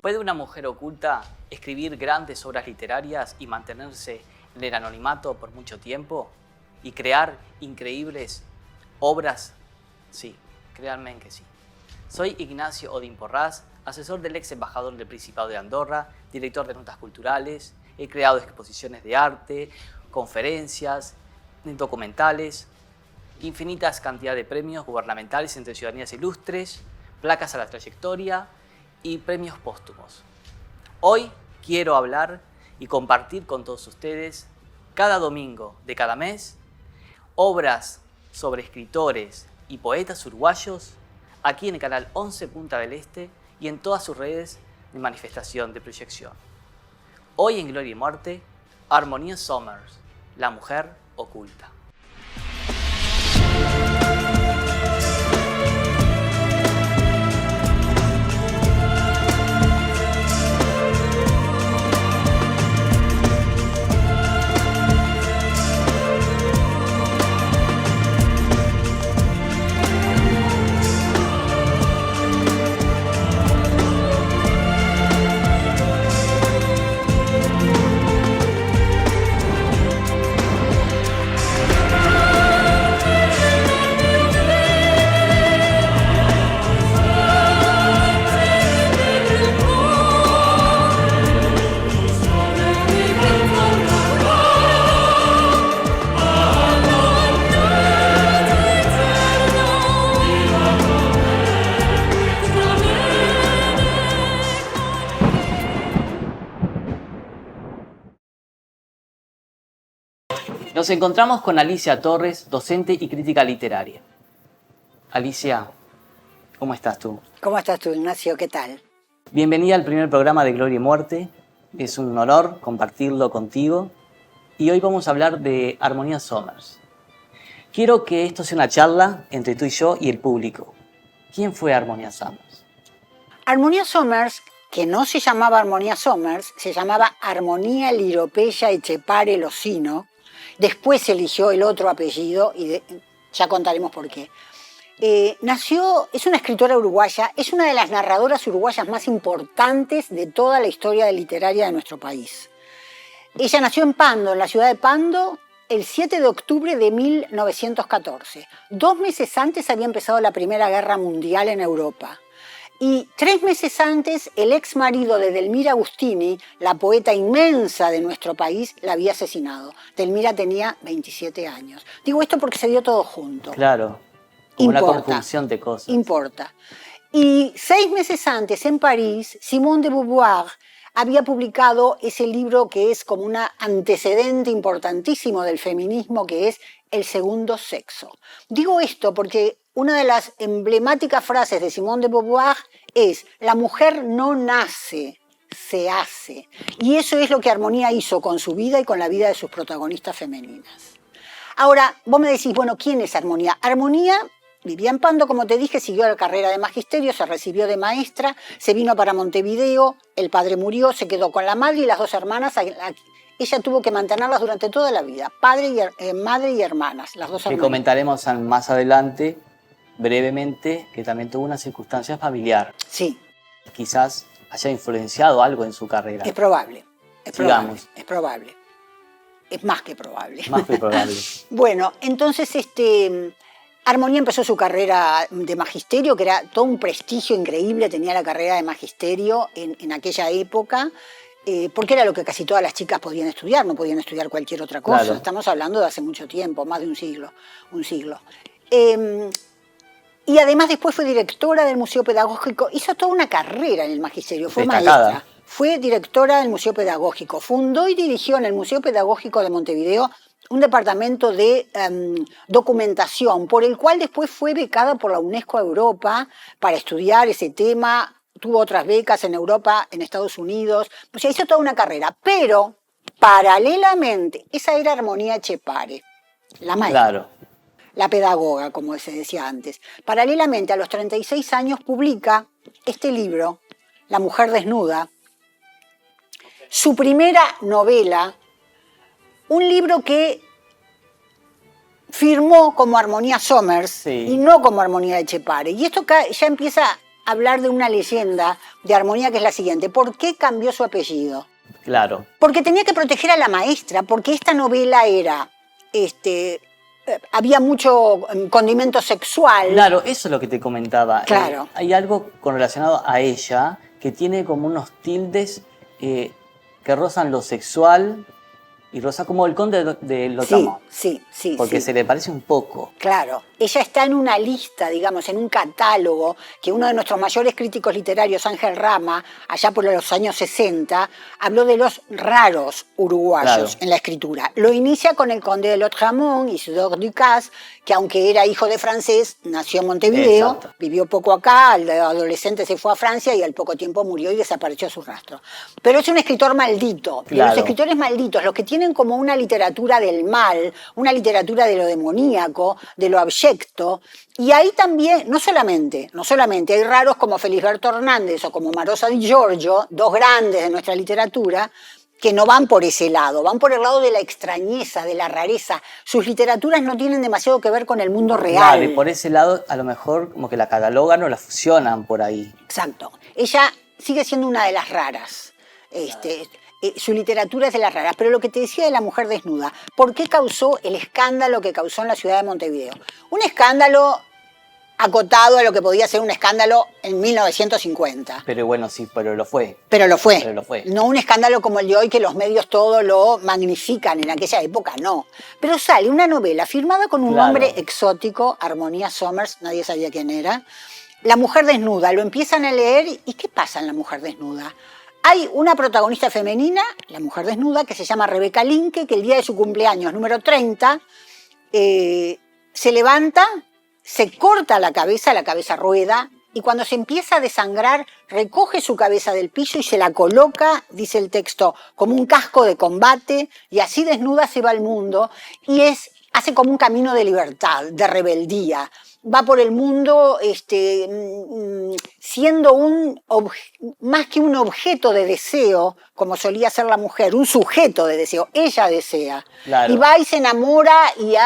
¿Puede una mujer oculta escribir grandes obras literarias y mantenerse en el anonimato por mucho tiempo? ¿Y crear increíbles obras? Sí, créanme que sí. Soy Ignacio Odín Porras, asesor del ex embajador del Principado de Andorra, director de notas culturales. He creado exposiciones de arte, conferencias, documentales, infinitas cantidades de premios gubernamentales entre ciudadanías ilustres, placas a la trayectoria y premios póstumos. Hoy quiero hablar y compartir con todos ustedes, cada domingo de cada mes, obras sobre escritores y poetas uruguayos aquí en el canal 11 Punta del Este y en todas sus redes de manifestación de proyección. Hoy en Gloria y Muerte, Harmonia Somers, la mujer oculta. Nos encontramos con Alicia Torres, docente y crítica literaria. Alicia, ¿cómo estás tú? ¿Cómo estás tú, Ignacio? ¿Qué tal? Bienvenida al primer programa de Gloria y Muerte. Es un honor compartirlo contigo. Y hoy vamos a hablar de Harmonia Somers. Quiero que esto sea una charla entre tú y yo y el público. ¿Quién fue Harmonia Somers? Harmonia Somers, que no se llamaba Harmonia Somers, se llamaba Armonía Liropeya Etxepare Locino. Después se eligió el otro apellido y ya contaremos por qué. Es una escritora uruguaya, es una de las narradoras uruguayas más importantes de toda la historia literaria de nuestro país. Ella nació en Pando, en la ciudad de Pando, el 7 de octubre de 1914. 2 meses antes había empezado la Primera Guerra Mundial en Europa. Y 3 meses antes, el ex marido de Delmira Agustini, la poeta inmensa de nuestro país, la había asesinado. Delmira tenía 27 años. Digo esto porque se dio todo junto. Claro, como una conjunción de cosas. Importa. Y 6 meses antes, en París, Simone de Beauvoir había publicado ese libro que es como un antecedente importantísimo del feminismo, que es El segundo sexo. Digo esto porque una de las emblemáticas frases de Simone de Beauvoir es: la mujer no nace, se hace. Y eso es lo que Harmonia hizo con su vida y con la vida de sus protagonistas femeninas. Ahora, vos me decís, bueno, ¿quién es Harmonia? Harmonia vivía en Pando, como te dije, siguió la carrera de magisterio, se recibió de maestra, se vino para Montevideo, el padre murió, se quedó con la madre y las 2 hermanas. Ella tuvo que mantenerlas durante toda la vida, madre y hermanas, las 2 hermanas. Que comentaremos más adelante, brevemente, que también tuvo una circunstancia familiar. Sí. Quizás haya influenciado algo en su carrera. Es probable, Sigamos. es probable. Es más que probable. Más que probable. Bueno, entonces Harmonia empezó su carrera de magisterio, que era todo un prestigio increíble, tenía la carrera de magisterio en aquella época, porque era lo que casi todas las chicas podían estudiar, no podían estudiar cualquier otra cosa. Claro. Estamos hablando de hace mucho tiempo, más de un siglo. Y además después fue directora del Museo Pedagógico, hizo toda una carrera en el magisterio, fue Destacada. maestra, fue directora del Museo Pedagógico, fundó y dirigió en el Museo Pedagógico de Montevideo un departamento de documentación, por el cual después fue becada por la UNESCO a Europa para estudiar ese tema, tuvo otras becas en Europa, en Estados Unidos, o sea, hizo toda una carrera, pero paralelamente, esa era Harmonia Etxepare, la maestra. Claro. La pedagoga, como se decía antes. Paralelamente, a los 36 años, publica este libro, La mujer desnuda, su primera novela, un libro que firmó como Harmonia Somers, sí, y no como Harmonia Etxepare. Y esto ya empieza hablar de una leyenda de armonía que es la siguiente. ¿Por qué cambió su apellido? Claro. Porque tenía que proteger a la maestra, porque esta novela era, había mucho condimento sexual. Claro, eso es lo que te comentaba. Claro. Hay algo relacionado a ella que tiene como unos tildes que rozan lo sexual y roza como el conde de Lothamo. Sí. Porque se le parece un poco. Claro. Ella está en una lista, digamos, en un catálogo que uno de nuestros mayores críticos literarios, Ángel Rama, allá por los años 60, habló de los raros uruguayos en la escritura. Lo inicia con el conde de Lautréamont, Isidore Ducasse, que aunque era hijo de francés, nació en Montevideo, Exacto. vivió poco acá, al adolescente se fue a Francia y al poco tiempo murió y desapareció su rastro. Pero es un escritor maldito. Claro. Los escritores malditos, los que tienen como una literatura del mal, una literatura de lo demoníaco, de lo abyecto. Y ahí también, no solamente, hay raros como Felisberto Hernández o como Marosa Di Giorgio, dos grandes de nuestra literatura, que no van por ese lado, van por el lado de la extrañeza, de la rareza. Sus literaturas no tienen demasiado que ver con el mundo real. Claro, y por ese lado a lo mejor como que la catalogan o la fusionan por ahí. Exacto. Ella sigue siendo una de las raras. Su literatura es de las raras, pero lo que te decía de la mujer desnuda, ¿por qué causó el escándalo que causó en la ciudad de Montevideo? Un escándalo acotado a lo que podía ser un escándalo en 1950. Pero bueno, sí, pero lo fue. Pero lo fue. Pero lo fue. No un escándalo como el de hoy que los medios todo lo magnifican, en aquella época no. Pero sale una novela firmada con un hombre exótico, Armonía Somers, nadie sabía quién era. La mujer desnuda, lo empiezan a leer y ¿qué pasa en La mujer desnuda? Hay una protagonista femenina, la mujer desnuda, que se llama Rebeca Linke, que el día de su cumpleaños, número 30, se levanta, se corta la cabeza rueda, y cuando se empieza a desangrar, recoge su cabeza del piso y se la coloca, dice el texto, como un casco de combate, y así desnuda se va al mundo, y hace como un camino de libertad, de rebeldía. Va por el mundo siendo más que un objeto de deseo, como solía ser la mujer, un sujeto de deseo. Ella desea. Claro. Y va y se enamora y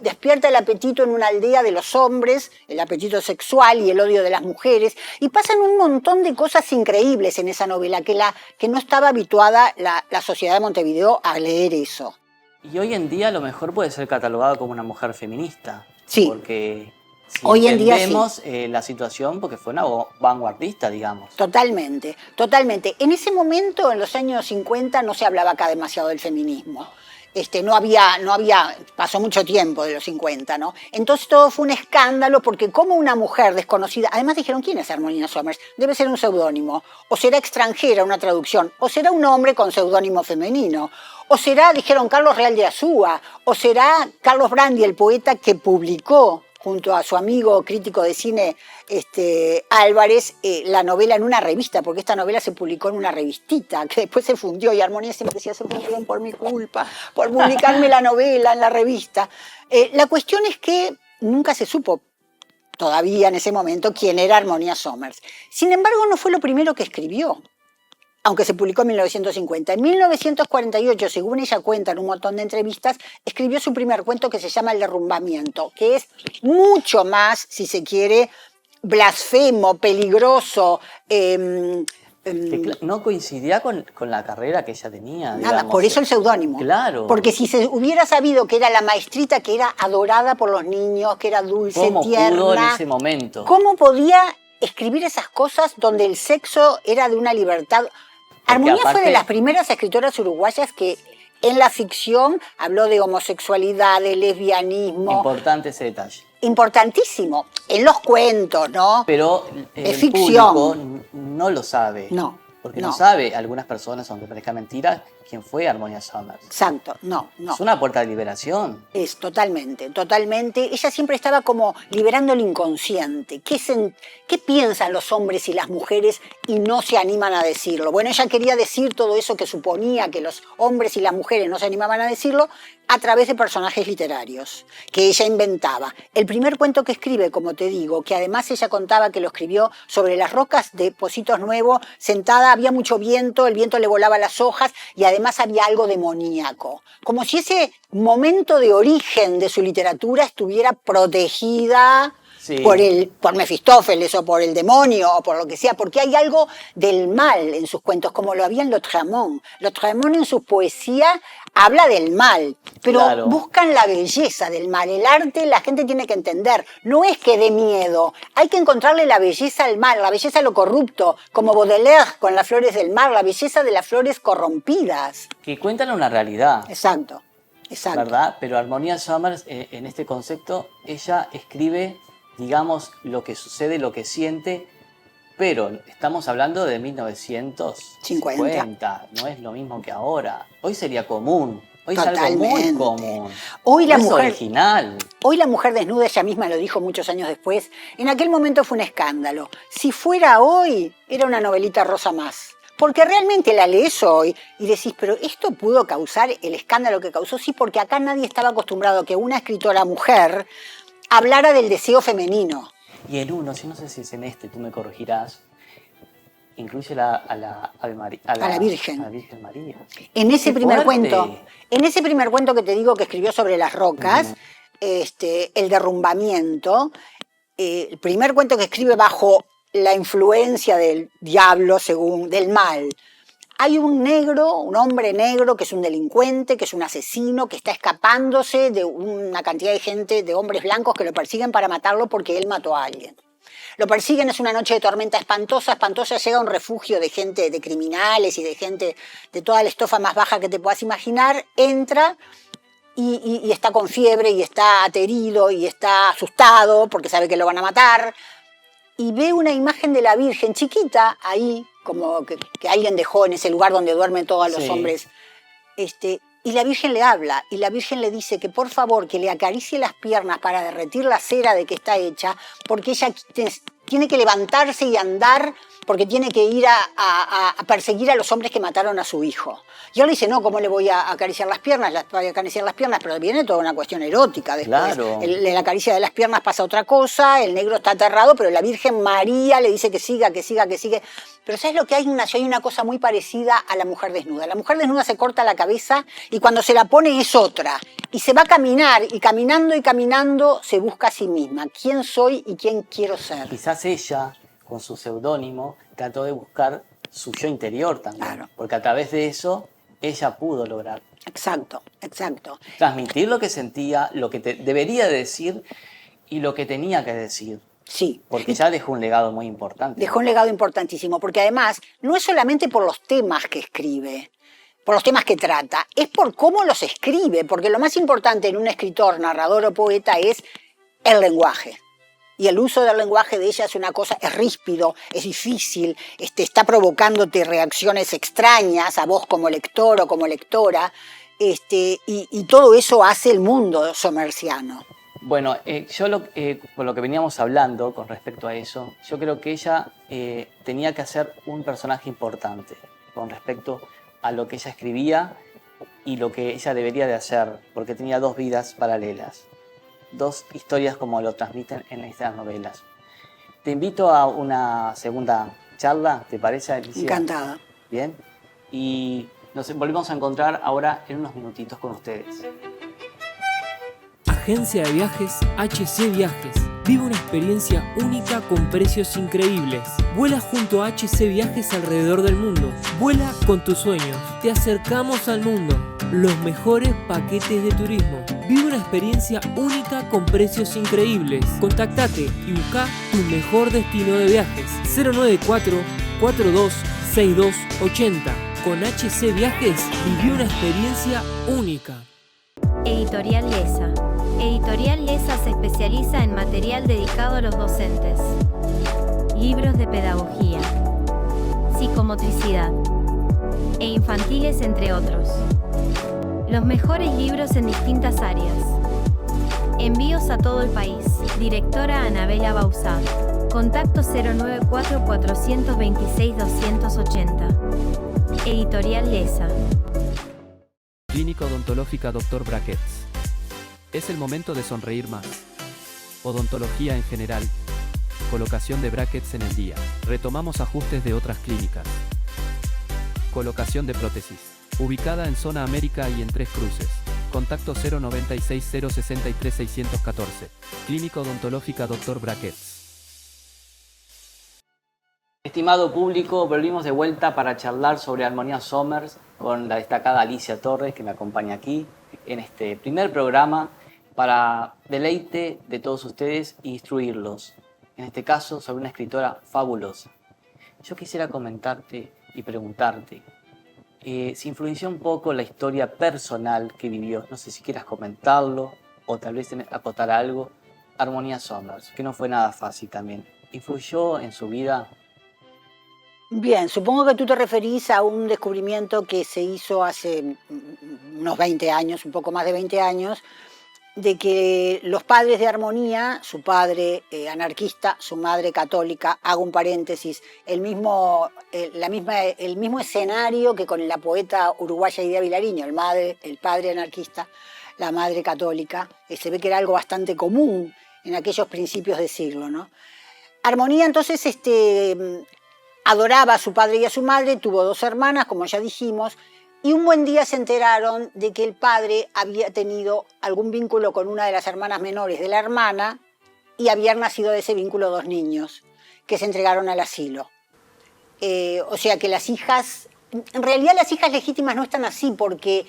despierta el apetito en una aldea de los hombres, el apetito sexual y el odio de las mujeres. Y pasan un montón de cosas increíbles en esa novela, que no estaba habituada la sociedad de Montevideo a leer eso. Y hoy en día a lo mejor puede ser catalogada como una mujer feminista. Sí. Porque si hoy en día sí. La situación, porque fue una vanguardista, digamos. Totalmente, totalmente. En ese momento, en los años 50, no se hablaba acá demasiado del feminismo. No había, pasó mucho tiempo de los 50, ¿no? Entonces todo fue un escándalo porque como una mujer desconocida, además dijeron, ¿quién es Armonía Somers? Debe ser un seudónimo, o será extranjera una traducción, o será un hombre con seudónimo femenino, o será, dijeron, Carlos Real de Azúa, o será Carlos Brandi, el poeta que publicó junto a su amigo crítico de cine Álvarez, la novela en una revista, porque esta novela se publicó en una revistita, que después se fundió, y Armonía siempre decía, se fundieron por mi culpa, por publicarme la novela en la revista. La cuestión es que nunca se supo todavía en ese momento quién era Armonía Somers. Sin embargo, no fue lo primero que escribió, aunque se publicó en 1950. En 1948, según ella cuenta en un montón de entrevistas, escribió su primer cuento que se llama El derrumbamiento, que es mucho más, si se quiere, blasfemo, peligroso. No coincidía con la carrera que ella tenía. Nada, digamos. por eso el seudónimo. Claro. Porque si se hubiera sabido que era la maestrita, que era adorada por los niños, que era dulce, ¿Cómo tierna. pudo en ese momento? ¿Cómo podía escribir esas cosas donde el sexo era de una libertad? Armonía fue de las primeras escritoras uruguayas que en la ficción habló de homosexualidad, de lesbianismo. Importante ese detalle. Importantísimo. En los cuentos, ¿no? Pero el público no lo sabe. No. Porque no sabe, algunas personas, aunque parezca mentira, quién fue Armonía Somers. Exacto, no. Es una puerta de liberación. Es totalmente. Ella siempre estaba como liberando el inconsciente. ¿Qué piensan los hombres y las mujeres y no se animan a decirlo? Bueno, ella quería decir todo eso que suponía que los hombres y las mujeres no se animaban a decirlo a través de personajes literarios que ella inventaba. El primer cuento que escribe, como te digo, que además ella contaba que lo escribió sobre las rocas de Positos Nuevo, sentada, había mucho viento, el viento le volaba las hojas y además había algo demoníaco. Como si ese momento de origen de su literatura estuviera protegida Sí. por Mefistófeles o por el demonio o por lo que sea, porque hay algo del mal en sus cuentos, como lo había en Lautréamont. Lautréamont en su poesía habla del mal, pero Claro. buscan la belleza del mal. El arte la gente tiene que entender, no es que dé miedo, hay que encontrarle la belleza al mal, la belleza a lo corrupto, como Baudelaire con las flores del mar, la belleza de las flores corrompidas. Que cuentan una realidad. Exacto, exacto. ¿Verdad? Pero Harmonia Summers, en este concepto, ella escribe, digamos, lo que sucede, lo que siente, pero estamos hablando de 1950, no es lo mismo que ahora. Hoy sería común, hoy es algo muy común. Hoy la es mujer, original. Hoy la mujer desnuda, ella misma lo dijo muchos años después, en aquel momento fue un escándalo. Si fuera hoy, era una novelita rosa más. Porque realmente la lees hoy y decís, pero esto pudo causar el escándalo que causó, sí, porque acá nadie estaba acostumbrado a que una escritora mujer hablara del deseo femenino. Y en uno, si no sé si es en este, tú me corregirás, incluye a la Virgen. A la Virgen María. En ese ¡Qué primer fuerte! en ese primer cuento que te digo que escribió sobre las rocas, el derrumbamiento, el primer cuento que escribe bajo la influencia del diablo, del mal. Hay un hombre negro que es un delincuente, que es un asesino, que está escapándose de una cantidad de gente, de hombres blancos que lo persiguen para matarlo porque él mató a alguien. Lo persiguen, es una noche de tormenta espantosa, llega a un refugio de gente, de criminales y de gente de toda la estofa más baja que te puedas imaginar, entra y está con fiebre y está aterido y está asustado porque sabe que lo van a matar, y ve una imagen de la Virgen chiquita ahí, como que alguien dejó en ese lugar donde duermen todos los hombres, y la Virgen le habla, y la Virgen le dice que por favor que le acaricie las piernas para derretir la cera de que está hecha, porque ella tiene que levantarse y andar, porque tiene que ir a perseguir a los hombres que mataron a su hijo. Y él dice, no, ¿cómo le voy a acariciar las piernas? Voy a acariciar las piernas, pero viene toda una cuestión erótica después. Claro. La caricia de las piernas pasa otra cosa, el negro está aterrado, pero la Virgen María le dice que siga. Pero ¿sabes lo que hay? Hay una cosa muy parecida a la mujer desnuda. La mujer desnuda se corta la cabeza y cuando se la pone es otra. Y se va a caminar, y caminando se busca a sí misma. ¿Quién soy y quién quiero ser? Quizás ella, con su seudónimo, trató de buscar su yo interior también. Claro. Porque a través de eso, ella pudo lograr. Exacto. Transmitir lo que sentía, lo que debería decir y lo que tenía que decir. Sí. Porque ya dejó un legado muy importante. Dejó un legado importantísimo, porque además no es solamente por los temas que escribe, por los temas que trata, es por cómo los escribe, porque lo más importante en un escritor, narrador o poeta es el lenguaje. Y el uso del lenguaje de ella es una cosa, es ríspido, es difícil, está provocándote reacciones extrañas a vos como lector o como lectora, y todo eso hace el mundo somersiano. Bueno, por lo que veníamos hablando con respecto a eso, yo creo que ella tenía que hacer un personaje importante con respecto a lo que ella escribía y lo que ella debería de hacer, porque tenía dos vidas paralelas, dos historias como lo transmiten en estas novelas. Te invito a una segunda charla, ¿te parece, Alicia? Encantada. Bien, y nos volvemos a encontrar ahora en unos minutitos con ustedes. Agencia de viajes HC Viajes. Vive una experiencia única con precios increíbles. Vuela junto a HC Viajes alrededor del mundo. Vuela con tus sueños. Te acercamos al mundo. Los mejores paquetes de turismo. Vive una experiencia única con precios increíbles. Contactate y busca tu mejor destino de viajes. 094-426280. Con HC Viajes viví una experiencia única. Editorial Lesa. Editorial Lesa se especializa en material dedicado a los docentes. Libros de pedagogía, psicomotricidad e infantiles, entre otros. Los mejores libros en distintas áreas. Envíos a todo el país. Directora Anabela Bauzá. Contacto 094-426-280. Editorial Lesa. Clínica Odontológica Dr. Brackets. Es el momento de sonreír más. Odontología en general. Colocación de brackets en el día. Retomamos ajustes de otras clínicas. Colocación de prótesis. Ubicada en Zona América y en Tres Cruces. Contacto 096 063 614. Clínica Odontológica Dr. Brackets. Estimado público, volvimos de vuelta para charlar sobre Armonía Somers con la destacada Alicia Torres, que me acompaña aquí en este primer programa para deleite de todos ustedes e instruirlos. En este caso, sobre una escritora fabulosa. Yo quisiera comentarte y preguntarte si influenció un poco la historia personal que vivió. No sé si quieras comentarlo o tal vez acotar algo. Armonía Somers, que no fue nada fácil también. ¿Influyó en su vida? Bien, supongo que tú te referís a un descubrimiento que se hizo hace unos 20 años, un poco más de 20 años, de que los padres de Armonía, su padre anarquista, su madre católica, hago un paréntesis, el mismo escenario que con la poeta uruguaya Idea Vilariño, el padre anarquista, la madre católica, se ve que era algo bastante común en aquellos principios de siglo, ¿no? Armonía entonces adoraba a su padre y a su madre, tuvo 2 hermanas, como ya dijimos, y un buen día se enteraron de que el padre había tenido algún vínculo con una de las hermanas menores de la hermana y habían nacido de ese vínculo 2 niños que se entregaron al asilo. O sea que las hijas, en realidad las hijas legítimas no están así porque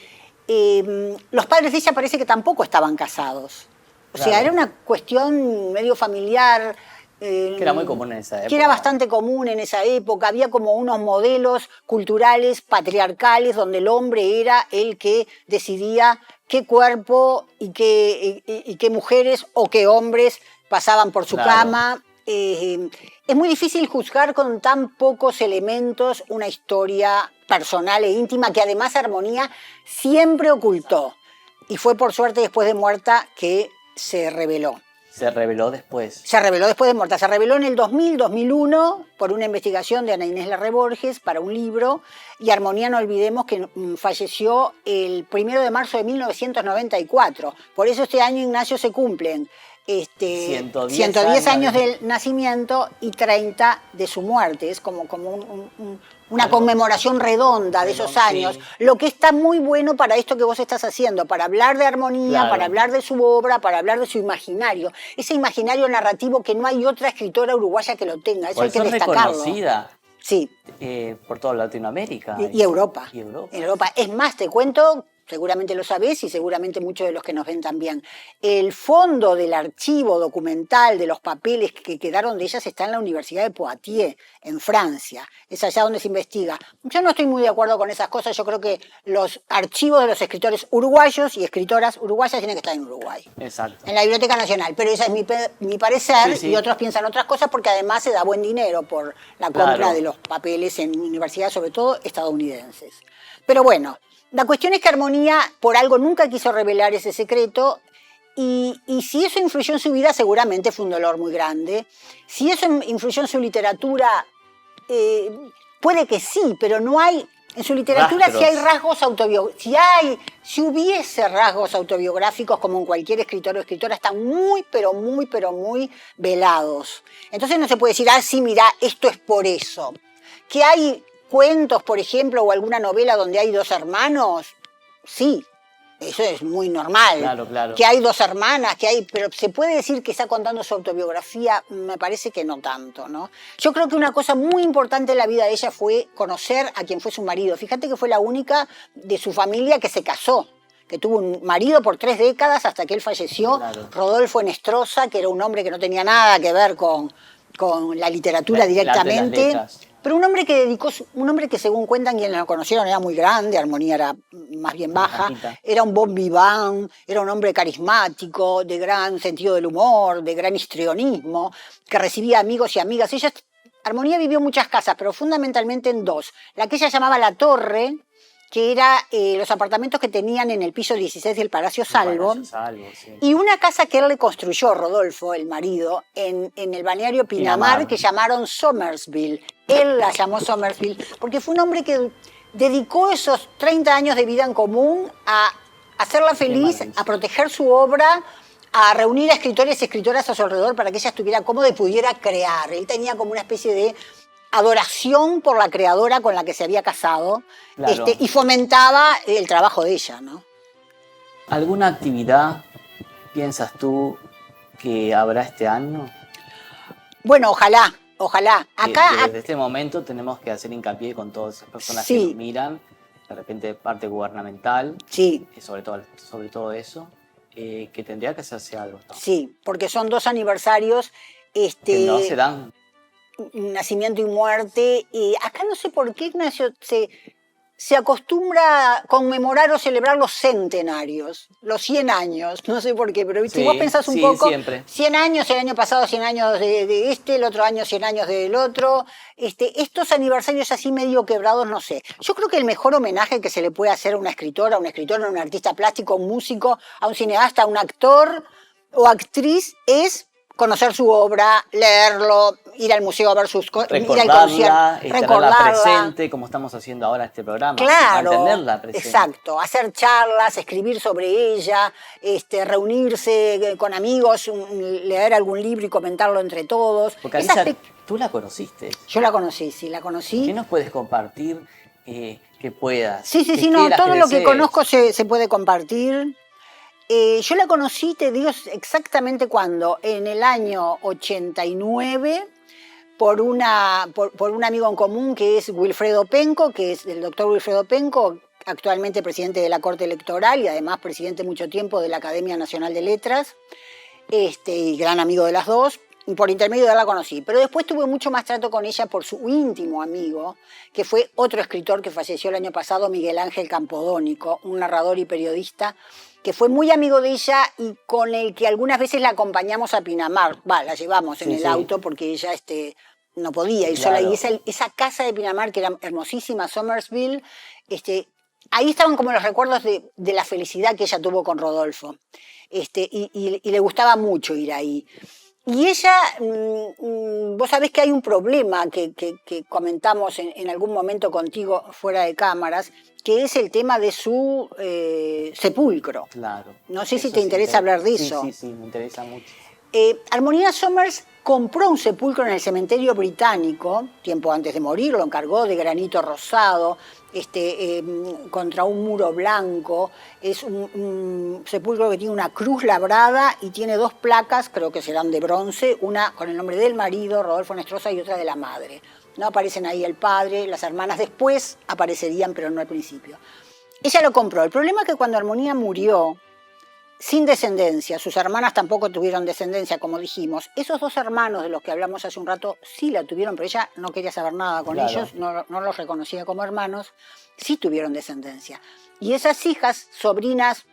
los padres de ella parece que tampoco estaban casados. O sea, era una cuestión medio familiar. Que era muy común en esa época. Que era bastante común en esa época. Había como unos modelos culturales patriarcales donde el hombre era el que decidía qué cuerpo y qué mujeres o qué hombres pasaban por su cama. Es muy difícil juzgar con tan pocos elementos una historia personal e íntima que además Armonía siempre ocultó. Y fue por suerte después de muerta que se reveló. Se reveló después. Se reveló después de muerta. Se reveló en el 2000-2001 por una investigación de Ana Inés Larreborges para un libro. Y Armonía, no olvidemos que falleció el 1 de marzo de 1994. Por eso este año, Ignacio, se cumplen 110 años del nacimiento y 30 de su muerte. Es como una conmemoración redonda de esos años, lo que está muy bueno para esto que vos estás haciendo, para hablar de Armonía, para hablar de su obra, para hablar de su imaginario, ese imaginario narrativo que no hay otra escritora uruguaya que lo tenga, eso hay que destacarlo. Reconocida. Sí. Por toda Latinoamérica. Y Europa. Y Europa. En Europa. Es más, te cuento, seguramente lo sabés y seguramente muchos de los que nos ven también, el fondo del archivo documental de los papeles que quedaron de ellas está en la Universidad de Poitiers, en Francia. Es allá donde se investiga. Yo no estoy muy de acuerdo con esas cosas. Yo creo que los archivos de los escritores uruguayos y escritoras uruguayas tienen que estar en Uruguay. Exacto. En la Biblioteca Nacional. Pero ese es mi parecer, y otros piensan otras cosas porque además se da buen dinero por la compra de los papeles en universidades, sobre todo estadounidenses. Pero bueno, la cuestión es que Armonía por algo nunca quiso revelar ese secreto y si eso influyó en su vida seguramente fue un dolor muy grande. Si eso influyó en su literatura, puede que sí, pero no hay, en su literatura si hay rasgos autobiográficos, si hubiese rasgos autobiográficos como en cualquier escritor o escritora, están muy, pero muy velados. Entonces no se puede decir, sí, mira, esto es por eso. Que hay cuentos, por ejemplo, o alguna novela donde hay 2 hermanos, sí, eso es muy normal. Claro. Que hay 2 hermanas, pero se puede decir que está contando su autobiografía, me parece que no tanto, ¿no? Yo creo que una cosa muy importante en la vida de ella fue conocer a quien fue su marido. Fíjate que fue la única de su familia que se casó, que tuvo un marido por 3 décadas hasta que él falleció, Rodolfo Enestrosa, que era un hombre que no tenía nada que ver con la literatura directamente. Pero un hombre que según cuentan quienes lo conocieron era muy grande, Armonía era más bien baja, era un bon vivant, era un hombre carismático, de gran sentido del humor, de gran histrionismo, que recibía amigos y amigas. Armonía vivió en muchas casas, pero fundamentalmente en 2. La que ella llamaba La Torre, que era los apartamentos que tenían en el piso 16 del Palacio Salvo, y una casa que él le construyó, Rodolfo, el marido, en el balneario Pinamar, que llamaron Somersville. Él la llamó Somersville porque fue un hombre que dedicó esos 30 años de vida en común a hacerla feliz, a proteger su obra, a reunir a escritores y escritoras a su alrededor para que ella estuviera cómoda y pudiera crear. Él tenía como una especie de adoración por la creadora con la que se había casado, y fomentaba el trabajo de ella, ¿no? ¿Alguna actividad piensas tú que habrá este año? Bueno, ojalá. Acá, Desde este momento tenemos que hacer hincapié con todas esas personas sí, que nos miran, de repente parte gubernamental, sí, sobre todo eso, que tendría que hacerse algo, ¿no? sí, porque son 2 aniversarios, Que no se dan. nacimiento y muerte. Y acá no sé por qué, Ignacio, se acostumbra a conmemorar o celebrar los centenarios, los 100 años, no sé por qué, pero si Sí, vos pensás un sí, poco, siempre. 100 años, el año pasado 100 años de este, el otro año 100 años del otro, estos aniversarios así medio quebrados, no sé. Yo creo que el mejor homenaje que se le puede hacer a una escritora, a un artista plástico, a un músico, a un cineasta, a un actor o actriz es conocer su obra, leerlo, ir al museo a ver sus cosas, ir al concierto, recordarla presente, como estamos haciendo ahora este programa. Claro, mantenerla presente. exacto, hacer charlas, escribir sobre ella, reunirse con amigos, leer algún libro y comentarlo entre todos. Porque Alicia, tú la conociste. Yo la conocí, sí, la conocí. ¿Qué nos puedes compartir que puedas? Sí, no, todo lo que conozco se puede compartir. Yo la conocí, te digo exactamente cuándo, en el año 89, por un amigo en común que es Wilfredo Penco, que es el doctor Wilfredo Penco, actualmente presidente de la Corte Electoral y además presidente mucho tiempo de la Academia Nacional de Letras, y gran amigo de las dos. Por intermedio de él la conocí, pero después tuve mucho más trato con ella por su íntimo amigo, que fue otro escritor que falleció el año pasado, Miguel Ángel Campodónico, un narrador y periodista, que fue muy amigo de ella y con el que algunas veces la acompañamos a Pinamar. La llevamos en el auto porque ella no podía ir sola. Y esa casa de Pinamar, que era hermosísima, Somersville, ahí estaban como los recuerdos de la felicidad que ella tuvo con Rodolfo. Y le gustaba mucho ir ahí. Y ella, vos sabés que hay un problema que comentamos en algún momento contigo fuera de cámaras, que es el tema de su sepulcro. Claro. No sé si te interesa hablar de eso. Sí, me interesa mucho. Armonía Somers compró un sepulcro en el cementerio británico, tiempo antes de morir, lo encargó de granito rosado, contra un muro blanco. Es un sepulcro que tiene una cruz labrada y tiene 2 placas, creo que serán de bronce, una con el nombre del marido, Rodolfo Nestroza, y otra de la madre. No aparecen ahí el padre, las hermanas después aparecerían, pero no al principio. Ella lo compró. El problema es que cuando Armonía murió, sin descendencia, sus hermanas tampoco tuvieron descendencia, como dijimos. Esos 2 hermanos de los que hablamos hace un rato sí la tuvieron, pero ella no quería saber nada con ellos, no los reconocía como hermanos, sí tuvieron descendencia. Y esas hijas, sobrinas,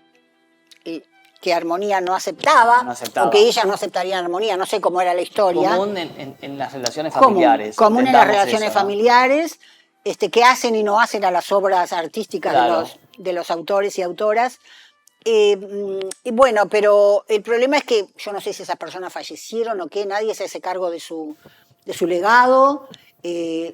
que Armonía no aceptaba, o que ellas no aceptarían Armonía, no sé cómo era la historia. Común en las relaciones familiares. Común en las relaciones familiares, que hacen y no hacen a las obras artísticas de los autores y autoras. Bueno, pero el problema es que yo no sé si esas personas fallecieron o qué, nadie se hace cargo de su legado,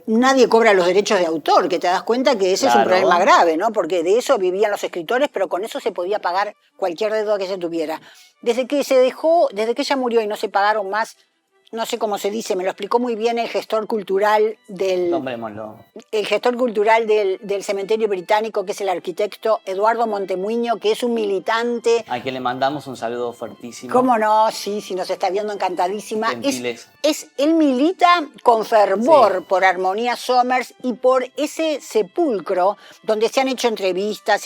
nadie cobra los derechos de autor, que te das cuenta que ese es un problema grave, ¿no? Porque de eso vivían los escritores, pero con eso se podía pagar cualquier deuda que se tuviera. Desde que ella murió y no se pagaron más, no sé cómo se dice, me lo explicó muy bien el gestor cultural del cementerio británico, que es el arquitecto Eduardo Montemuño, que es un militante. A quien le mandamos un saludo fuertísimo. ¿Cómo no? Sí, si nos está viendo, encantadísima. Gentiles. Él milita con fervor por Armonía Somers y por ese sepulcro donde se han hecho entrevistas,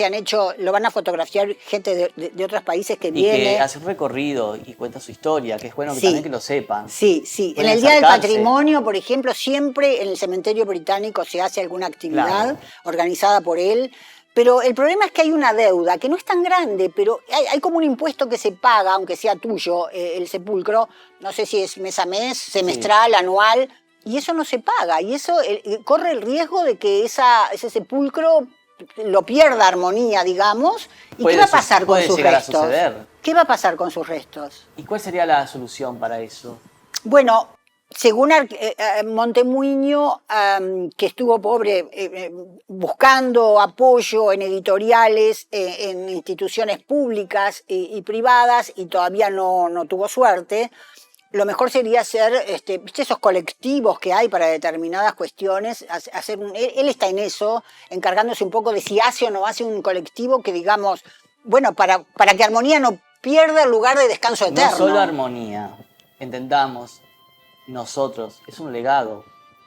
lo van a fotografiar gente de otros países que viene. Y que hace un recorrido y cuenta su historia, que es bueno que también que lo sepan. Sí. En el Día del Patrimonio, por ejemplo, siempre en el cementerio británico se hace alguna actividad organizada por él. Pero el problema es que hay una deuda que no es tan grande, pero hay como un impuesto que se paga, aunque sea tuyo, el sepulcro. No sé si es mes a mes, semestral, anual, y eso no se paga. Y eso corre el riesgo de que ese sepulcro lo pierda Armonía, digamos. ¿Y qué va a pasar con sus restos? ¿Qué va a pasar con sus restos? ¿Y cuál sería la solución para eso? Bueno, según Montemuño, que estuvo pobre buscando apoyo en editoriales, en instituciones públicas y privadas, y todavía no tuvo suerte, lo mejor sería hacer, ¿viste esos colectivos que hay para determinadas cuestiones? Él está en eso, encargándose un poco de si hace o no hace un colectivo que, digamos, bueno, para que Armonía no pierda el lugar de descanso eterno. No solo armonía, entendamos, nosotros, es un legado.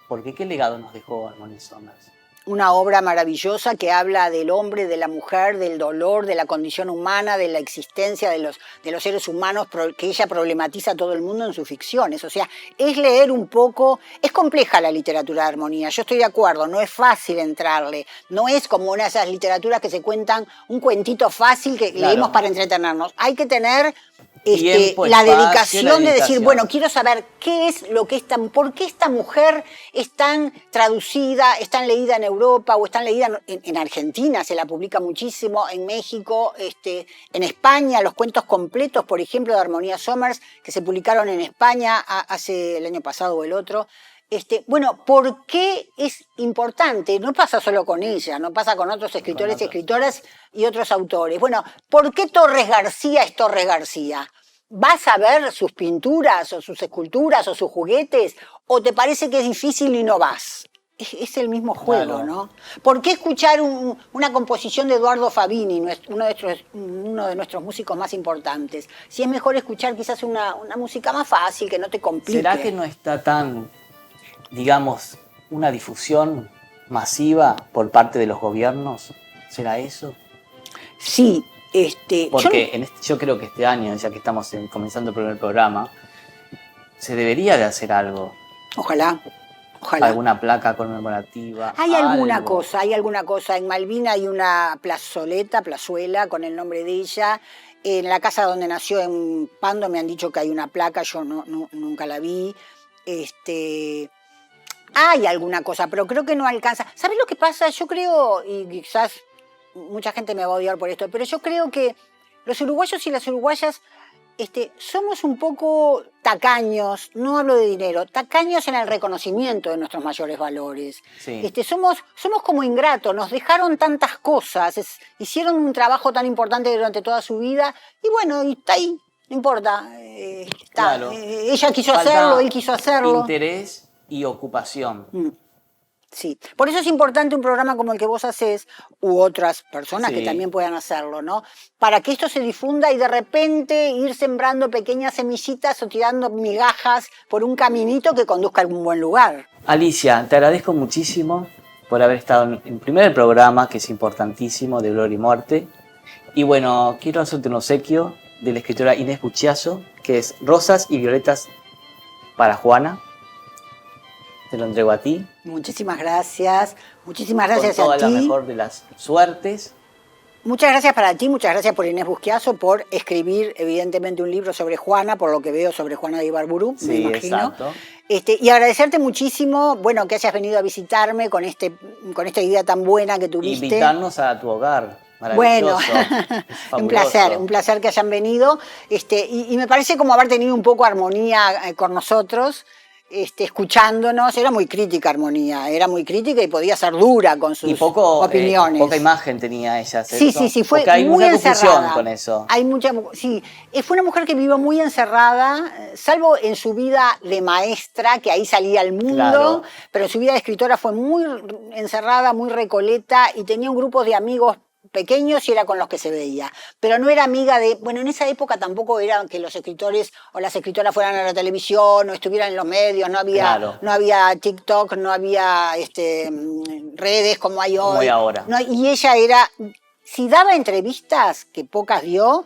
Porque ¿qué legado nos dejó Harmony Summers? Una obra maravillosa que habla del hombre, de la mujer, del dolor, de la condición humana, de la existencia de los seres humanos, que ella problematiza a todo el mundo en sus ficciones. O sea, es leer un poco. Es compleja la literatura de Armonía, yo estoy de acuerdo, no es fácil entrarle. No es como una de esas literaturas que se cuentan un cuentito fácil que leemos para entretenernos. Hay que tener la dedicación de decir, bueno, quiero saber qué es lo que por qué esta mujer es tan traducida, es tan leída en Europa o es tan leída en Argentina, se la publica muchísimo, en México, en España, los cuentos completos, por ejemplo, de Harmony Summers, que se publicaron en España hace el año pasado o el otro. Bueno, ¿por qué es importante? No pasa solo con ella, no pasa con otros escritores y escritoras y otros autores. Bueno, ¿por qué Torres García es Torres García? ¿Vas a ver sus pinturas o sus esculturas o sus juguetes? ¿O te parece que es difícil y no vas? Es el mismo juego, ¿no? ¿Por qué escuchar una composición de Eduardo Fabini, uno de nuestros músicos más importantes? Si es mejor escuchar quizás una música más fácil, que no te complique. ¿Será que no está tan, digamos, una difusión masiva por parte de los gobiernos? ¿Será eso? Sí. Porque yo creo que este año, ya que estamos comenzando el primer programa, se debería de hacer algo. Ojalá. Alguna placa conmemorativa. Hay alguna cosa. En Malvin hay una plazuela con el nombre de ella. En la casa donde nació, en Pando, me han dicho que hay una placa, yo nunca la vi. Hay alguna cosa, pero creo que no alcanza. ¿Sabes lo que pasa? Yo creo, y quizás mucha gente me va a odiar por esto, pero yo creo que los uruguayos y las uruguayas somos un poco tacaños, no hablo de dinero, tacaños en el reconocimiento de nuestros mayores valores. Sí. Somos como ingratos, nos dejaron tantas cosas, hicieron un trabajo tan importante durante toda su vida, y bueno, y está ahí, no importa. Claro. Ella quiso hacerlo, él quiso hacerlo. Interés y ocupación. Sí, por eso es importante un programa como el que vos hacés, u otras personas que también puedan hacerlo, ¿no? Para que esto se difunda y de repente ir sembrando pequeñas semillitas o tirando migajas por un caminito que conduzca a algún buen lugar. Alicia, te agradezco muchísimo por haber estado en el primer programa, que es importantísimo, de Gloria y Muerte. Y bueno, quiero hacerte un obsequio de la escritora Inés Buchiazo, que es Rosas y Violetas para Juana. Te lo entrego a ti. Muchísimas gracias. Muchísimas gracias con a ti. Toda la mejor de las suertes. Muchas gracias para ti, muchas gracias por Inés Buchiazo, por escribir evidentemente un libro sobre Juana, por lo que veo sobre Juana de Ibarburu, me imagino. Exacto. Y agradecerte muchísimo, bueno, que hayas venido a visitarme con esta idea tan buena que tuviste. Invitarnos a tu hogar. Bueno, un placer que hayan venido. Y me parece como haber tenido un poco armonía con nosotros. Escuchándonos, era muy crítica Armonía, era muy crítica y podía ser dura con sus opiniones. Poca imagen tenía ella. Sí, fue porque hay muy mucha encerrada. confusión con eso. Fue una mujer que vivió muy encerrada, salvo en su vida de maestra, que ahí salía al mundo, claro. Pero en su vida de escritora fue muy encerrada, muy recoleta y tenía un grupo de amigos pequeños y era con los que se veía, pero no era amiga de, bueno, en esa época tampoco era que los escritores o las escritoras fueran a la televisión o estuvieran en los medios, no había TikTok, no había redes como hay hoy. Como ahora. No, y ella era, si daba entrevistas, que pocas dio,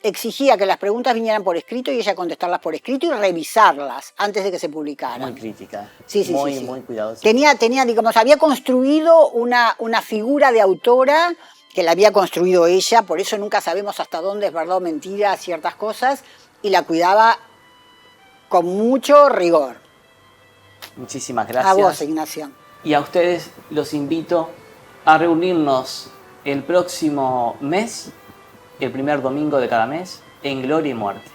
exigía que las preguntas vinieran por escrito y ella contestarlas por escrito y revisarlas antes de que se publicaran. Muy crítica. Sí. Muy cuidadosa. Tenía, digamos, había construido una figura de autora que la había construido ella, por eso nunca sabemos hasta dónde es verdad o mentira ciertas cosas, y la cuidaba con mucho rigor. Muchísimas gracias. A vos, Ignacio. Y a ustedes los invito a reunirnos el próximo mes, el primer domingo de cada mes, en Gloria y Muerte.